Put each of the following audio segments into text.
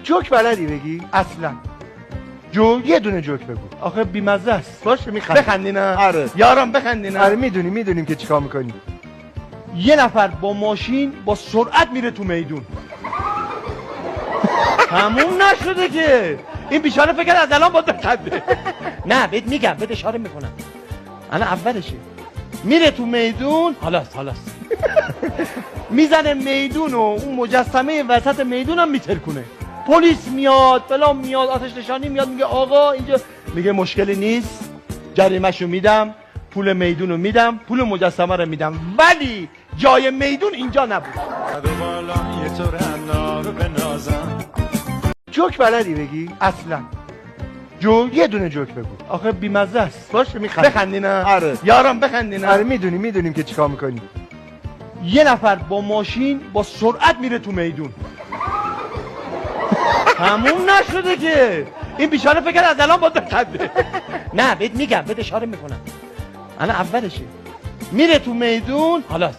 جوک بلدی بگی؟ اصلا یه دونه جوک بگو. آخه بیمزه است. باشه میخندی. بخندی نه؟ آره. یارم بخندی نه؟ آره میدونیم که چیکار میکنی. یه نفر با ماشین با سرعت میره تو میدون. تموم نشده که. این بیچاره فکر از الان با بخنده. نه بهت میگم، بهت اشاره میکنم. الان اولشه. میره تو میدون، خلاص میزنه میدون و اون مجسمه وسط میدون هم میترکونه. پلیس میاد، فلان میاد، آتش نشانی میاد، میگه آقا اینجا، میگه مشکلی نیست، جریمه‌شو میدم، پول میدونو میدم، پول مجسمه رو میدم، ولی جای میدون اینجا نبود. جوک بلدی بگی؟ اصلا یه دونه جوک بگو. آخه بیمزه است. باشه میخندی. بخندی نه؟ آره. یارم بخندی نه؟ آره میدونیم که چیکار میکنی. یه نفر با ماشین با سرعت میره تو میدون. تموم نشده که. این بیچاره فکر از الان با بخنده. نه بهت میگم، بهت اشاره میکنم. الان اولشه. میره تو میدون، خلاص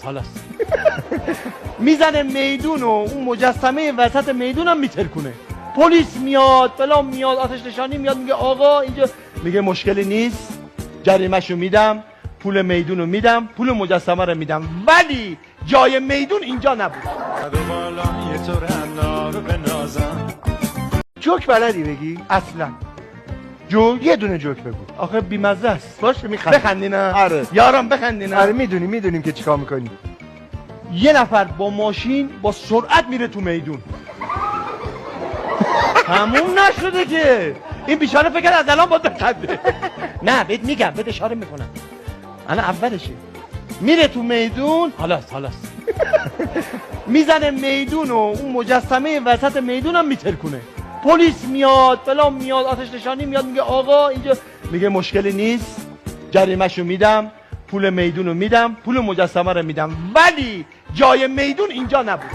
میزنه میدون و اون مجسمه وسط میدون هم میترکونه. پلیس میاد، فلان میاد، آتش نشانی میاد، میگه آقا اینجا، میگه مشکلی نیست، جریمه‌شو میدم، پول میدونو میدم، پول مجسمه رو میدم، ولی جای میدون اینجا نبود. جوک بلدی بگی؟ اصلا یه دونه جوک بگو. آخه بیمزه است. باشه میخندی. بخندی نه؟ آره. یارم بخندی نه؟ آره میدونیم که چیکار میکنی. یه نفر با ماشین با سرعت میره تو میدون. تموم نشده که. این بیچاره فکر از الان با بخنده. نه بهت میگم، بهت اشاره میکنم. الان اولشه. میره تو میدون، خلاص میزنه میدون و اون مجسمه وسط میدون هم میترکونه. پلیس میاد، فلان میاد، آتش نشانی میاد، میگه آقا اینجا، میگه مشکلی نیست، جریمه‌شو میدم، پول میدونو میدم، پول مجسمه رو میدم، ولی جای میدون اینجا نبود.